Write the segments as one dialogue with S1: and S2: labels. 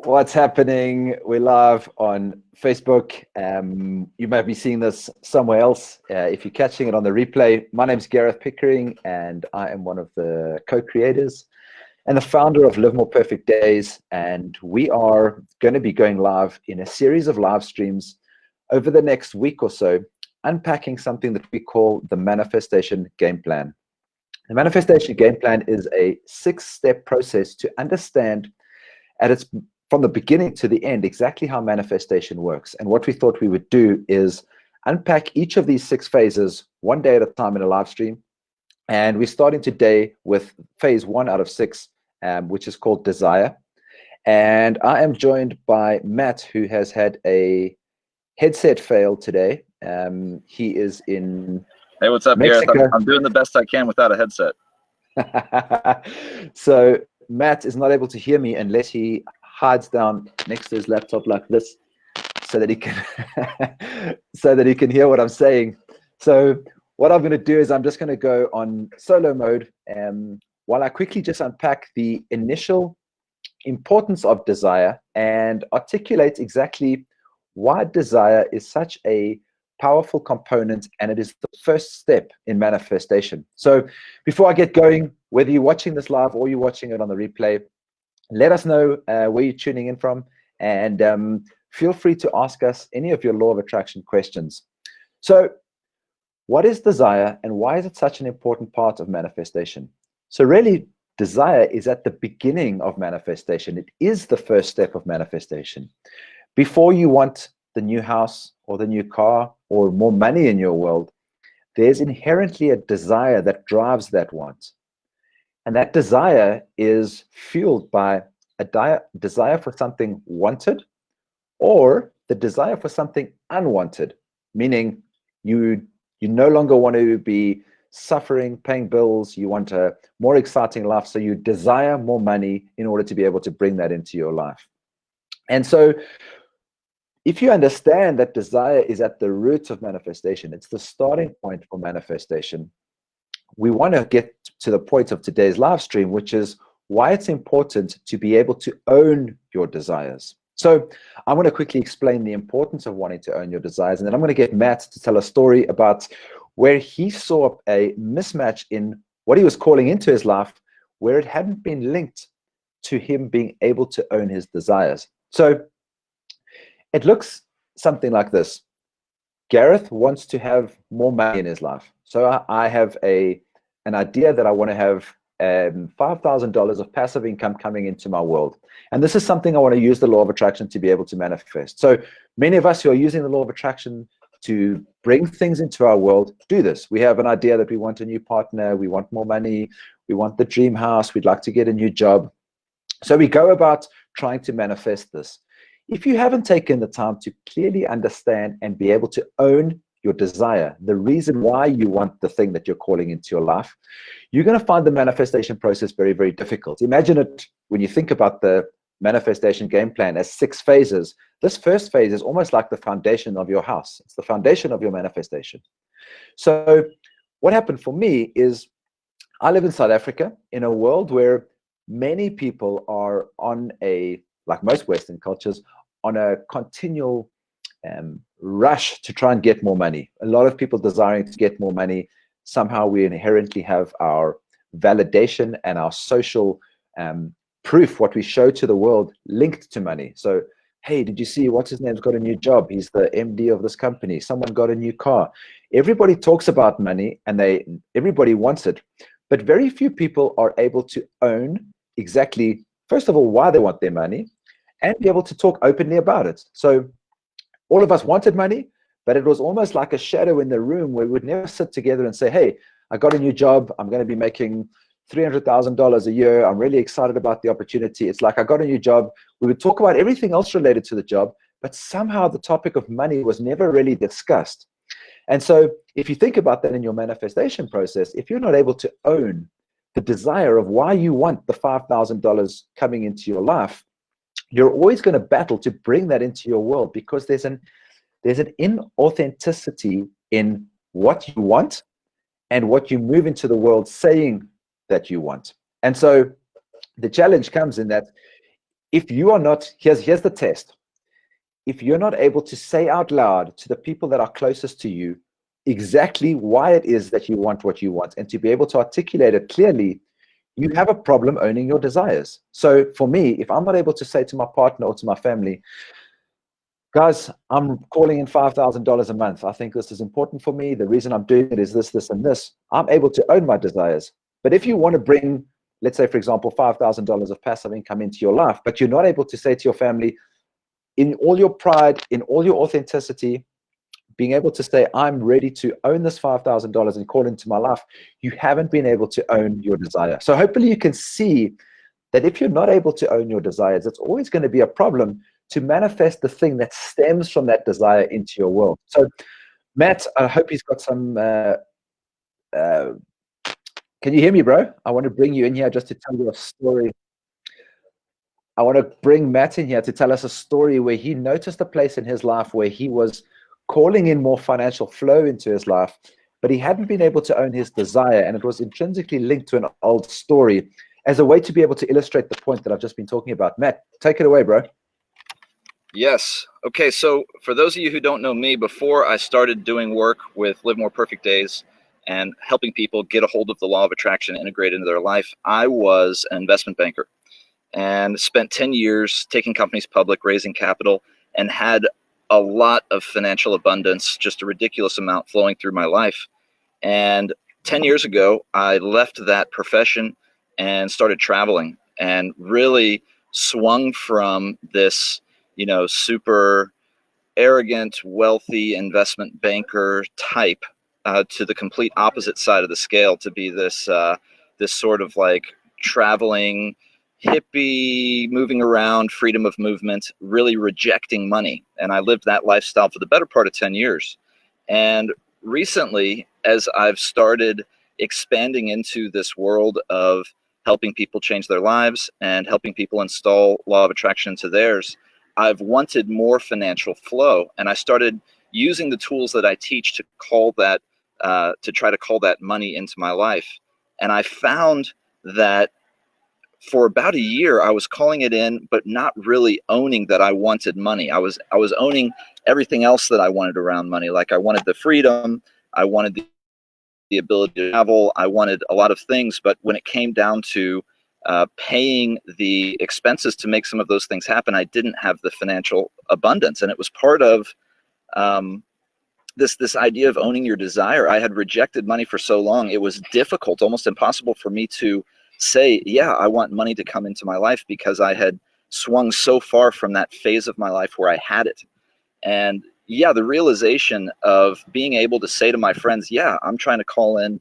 S1: What's happening? We're live on Facebook. You might be seeing this somewhere else. If you're catching it on the replay, my name's Gareth Pickering, and I am one of the co-creators and the founder of Live More Perfect Days. And we are going to be going live in a series of live streams over the next week or so, unpacking something that we call the Manifestation Game Plan. The Manifestation Game Plan is a 6-step process to understand from the beginning to the end exactly how manifestation works. And what we thought we would do is unpack each of these 6 phases one day at a time in a live stream. And we're starting today with phase 1 out of 6, which is called desire. And I am joined by Matt, who has had a headset fail today. He is in
S2: Hey, what's up,
S1: Mexico.
S2: Gareth? I'm doing the best I can without a headset.
S1: So Matt is not able to hear me unless he hides down next to his laptop like this, so that he can hear what I'm saying. So what I'm going to do is I'm just going to go on solo mode, while I quickly just unpack the initial importance of desire and articulate exactly why desire is such a powerful component, and it is the first step in manifestation. So before I get going, whether you're watching this live or you're watching it on the replay, let us know where you're tuning in from, and feel free to ask us any of your law of attraction questions. So what is desire, and why is it such an important part of manifestation? So really, desire is at the beginning of manifestation. It is the first step of manifestation. Before you want the new house or the new car or more money in your world, there's inherently a desire that drives that want. And that desire is fueled by a desire for something wanted, or the desire for something unwanted, meaning you no longer want to be suffering, paying bills. You want a more exciting life, so you desire more money in order to be able to bring that into your life. And so if you understand that desire is at the root of manifestation, it's the starting point for manifestation, we want to get to the point of today's live stream, which is why it's important to be able to own your desires. So I'm going to quickly explain the importance of wanting to own your desires, and then I'm going to get Matt to tell a story about where he saw a mismatch in what he was calling into his life, where it hadn't been linked to him being able to own his desires. So it looks something like this. Gareth wants to have more money in his life. So I have an idea that I want to have $5,000 of passive income coming into my world. And this is something I want to use the law of attraction to be able to manifest. So many of us who are using the law of attraction to bring things into our world do this. We have an idea that we want a new partner, we want more money, we want the dream house, we'd like to get a new job. So we go about trying to manifest this. If you haven't taken the time to clearly understand and be able to own your desire, the reason why you want the thing that you're calling into your life, you're going to find the manifestation process very, very difficult. Imagine it when you think about the manifestation game plan as 6 phases. This first phase is almost like the foundation of your house. It's the foundation of your manifestation. So what happened for me is I live in South Africa in a world where many people are on like most Western cultures, on a continual rush to try and get more money. A lot of people desiring to get more money. Somehow we inherently have our validation and our social proof, what we show to the world, linked to money. So, hey, did you see what's his name's got a new job? He's the MD of this company. Someone got a new car. Everybody talks about money, and everybody wants it. But very few people are able to own exactly, first of all, why they want their money, and be able to talk openly about it. So all of us wanted money, but it was almost like a shadow in the room where we would never sit together and say, hey, I got a new job. I'm going to be making $300,000 a year. I'm really excited about the opportunity. It's like, I got a new job. We would talk about everything else related to the job, but somehow the topic of money was never really discussed. And so if you think about that in your manifestation process, if you're not able to own the desire of why you want the $5,000 coming into your life, you're always going to battle to bring that into your world, because there's an inauthenticity in what you want and what you move into the world saying that you want. And so the challenge comes in that if you are not, here's the test. If you're not able to say out loud to the people that are closest to you exactly why it is that you want what you want, and to be able to articulate it clearly, you have a problem owning your desires. So for me, if I'm not able to say to my partner or to my family, guys, I'm calling in $5,000 a month, I think this is important for me, the reason I'm doing it is this, this, and this, I'm able to own my desires. But if you want to bring, let's say, for example, $5,000 of passive income into your life, but you're not able to say to your family, in all your pride, in all your authenticity, being able to say, I'm ready to own this $5,000 and call into my life, you haven't been able to own your desire. So hopefully you can see that if you're not able to own your desires, it's always going to be a problem to manifest the thing that stems from that desire into your world. So Matt, I hope he's got some, can you hear me, bro? I want to bring you in here just to tell you a story. I want to bring Matt in here to tell us a story where he noticed a place in his life where he was calling in more financial flow into his life, but he hadn't been able to own his desire, and it was intrinsically linked to an old story as a way to be able to illustrate the point that I've just been talking about. Matt, take it away, bro.
S2: Yes. Okay, so for those of you who don't know me, before I started doing work with Live More Perfect Days and helping people get a hold of the law of attraction integrated into their life, I was an investment banker and spent 10 years taking companies public, raising capital, and had a lot of financial abundance, just a ridiculous amount flowing through my life. And 10 years ago, I left that profession and started traveling, and really swung from this, super arrogant, wealthy investment banker type to the complete opposite side of the scale, to be this sort of like traveling hippie, moving around, freedom of movement, really rejecting money. And I lived that lifestyle for the better part of 10 years. And recently, as I've started expanding into this world of helping people change their lives and helping people install law of attraction to theirs, I've wanted more financial flow. And I started using the tools that I teach to call that, to try to call that money into my life. And I found that for about a year, I was calling it in, but not really owning that I wanted money. I was owning everything else that I wanted around money. Like I wanted the freedom, I wanted the ability to travel, I wanted a lot of things. But when it came down to paying the expenses to make some of those things happen, I didn't have the financial abundance. And it was part of this idea of owning your desire. I had rejected money for so long. It was difficult, almost impossible for me to say, yeah, I want money to come into my life, because I had swung so far from that phase of my life where I had it. And yeah, the realization of being able to say to my friends, yeah, I'm trying to call in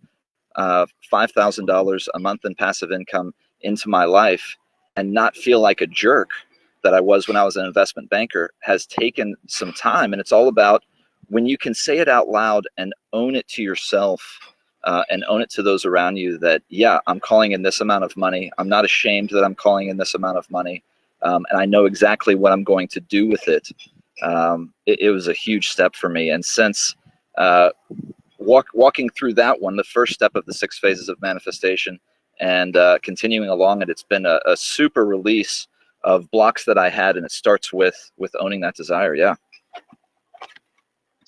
S2: $5,000 a month in passive income into my life, and not feel like a jerk that I was when I was an investment banker, has taken some time. And it's all about when you can say it out loud and own it to yourself, and own it to those around you, that, yeah, I'm calling in this amount of money. I'm not ashamed that I'm calling in this amount of money. And I know exactly what I'm going to do with it. It was a huge step for me. And since walking through that one, the first step of the 6 phases of manifestation, and continuing along it, it's been a super release of blocks that I had. And it starts with owning that desire. Yeah.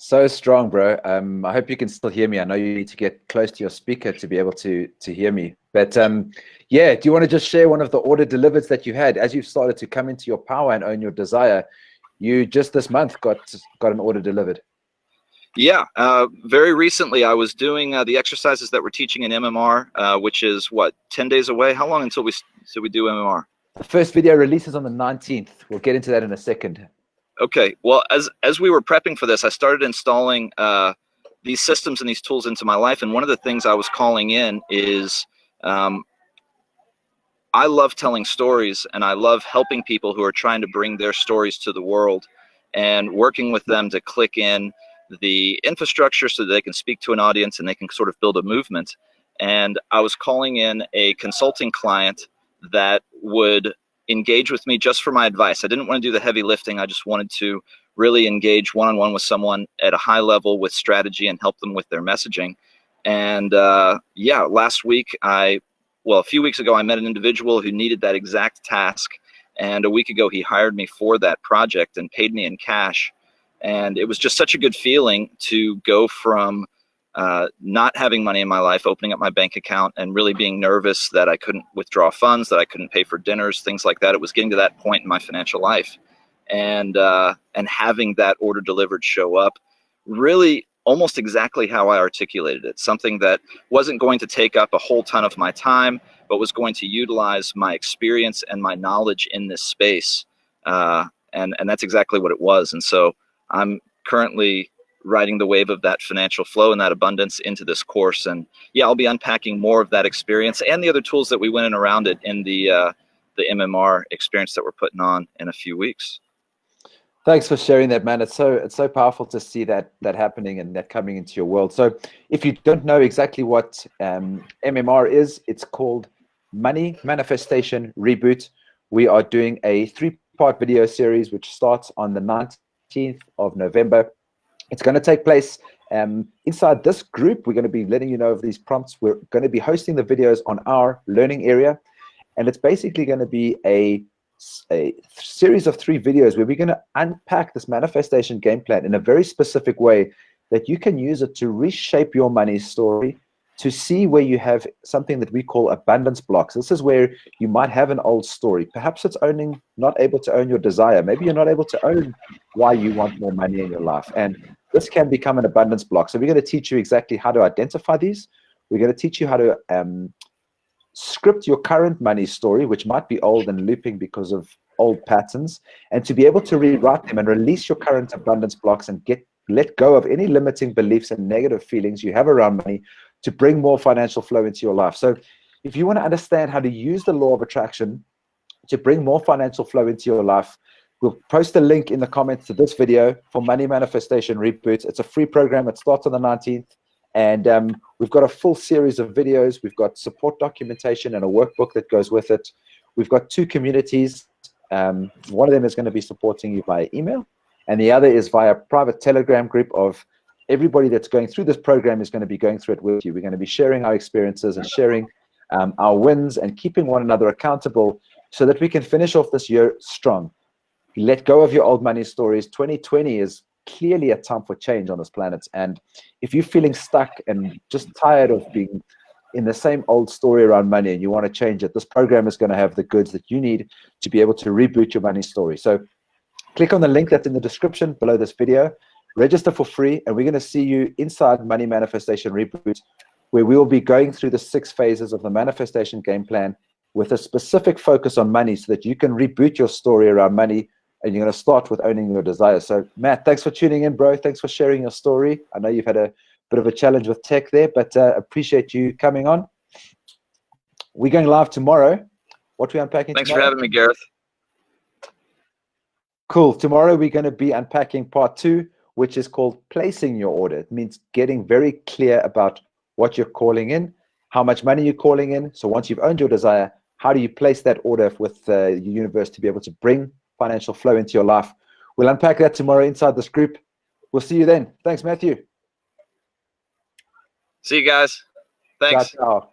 S1: So strong, bro. I hope you can still hear me. I know you need to get close to your speaker to be able to hear me. But yeah, do you want to just share one of the order delivered that you had as you've started to come into your power and own your desire? You just this month got an order delivered.
S2: Yeah, very recently I was doing the exercises that we're teaching in MMR, which is what, 10 days away? How long until we do MMR?
S1: The first video releases on the 19th. We'll get into that in a second.
S2: Okay, well, as we were prepping for this, I started installing these systems and these tools into my life. And one of the things I was calling in is I love telling stories, and I love helping people who are trying to bring their stories to the world, and working with them to click in the infrastructure so that they can speak to an audience and they can sort of build a movement. And I was calling in a consulting client that would engage with me just for my advice. I didn't want to do the heavy lifting. I just wanted to really engage one-on-one with someone at a high level with strategy and help them with their messaging. And yeah, last week a few weeks ago, I met an individual who needed that exact task. And a week ago, he hired me for that project and paid me in cash. And it was just such a good feeling to go from not having money in my life, opening up my bank account and really being nervous that I couldn't withdraw funds, that I couldn't pay for dinners, things like that. It was getting to that point in my financial life. And having that order delivered show up, really almost exactly how I articulated it. Something that wasn't going to take up a whole ton of my time, but was going to utilize my experience and my knowledge in this space. And that's exactly what it was. And so I'm currently riding the wave of that financial flow and that abundance into this course. And yeah, I'll be unpacking more of that experience and the other tools that we went in around it in the MMR experience that we're putting on in a few weeks.
S1: Thanks for sharing that, man. It's so powerful to see that happening and that coming into your world. So if you don't know exactly what MMR is, it's called Money Manifestation Reboot. We are doing a 3-part video series, which starts on the 19th of November. It's going to take place inside this group. We're going to be letting you know of these prompts. We're going to be hosting the videos on our learning area. And it's basically going to be a series of 3 videos where we're going to unpack this manifestation game plan in a very specific way that you can use it to reshape your money story, to see where you have something that we call abundance blocks. This is where you might have an old story. Perhaps it's not able to own your desire. Maybe you're not able to own why you want more money in your life. And this can become an abundance block. So we're going to teach you exactly how to identify these. We're going to teach you how to script your current money story, which might be old and looping because of old patterns, and to be able to rewrite them and release your current abundance blocks and let go of any limiting beliefs and negative feelings you have around money to bring more financial flow into your life. So if you want to understand how to use the law of attraction to bring more financial flow into your life, we'll post a link in the comments to this video for Money Manifestation Reboot. It's a free program. It starts on the 19th. And we've got a full series of videos. We've got support documentation and a workbook that goes with it. We've got 2 communities. One of them is going to be supporting you via email, and the other is via a private Telegram group of everybody that's going through this program is going to be going through it with you. We're going to be sharing our experiences and sharing our wins and keeping one another accountable so that we can finish off this year strong. Let go of your old money stories. 2020 is clearly a time for change on this planet. And if you're feeling stuck and just tired of being in the same old story around money and you want to change it, this program is going to have the goods that you need to be able to reboot your money story. So click on the link that's in the description below this video, register for free, and we're going to see you inside Money Manifestation Reboot, where we will be going through the 6 phases of the manifestation game plan with a specific focus on money so that you can reboot your story around money. And you're going to start with owning your desires. So, Matt, thanks for tuning in, bro. Thanks for sharing your story. I know you've had a bit of a challenge with tech there, but appreciate you coming on. We're going live tomorrow. What are we unpacking
S2: Thanks
S1: tomorrow?
S2: for having me, Gareth.
S1: Cool. Tomorrow we're going to be unpacking part 2, which is called placing your order. It means getting very clear about what you're calling in, how much money you're calling in. So once you've owned your desire, how do you place that order with the universe to be able to bring financial flow into your life? We'll unpack that tomorrow inside this group. We'll see you then. Thanks, Matthew.
S2: See you guys. Thanks.
S1: Ciao, ciao.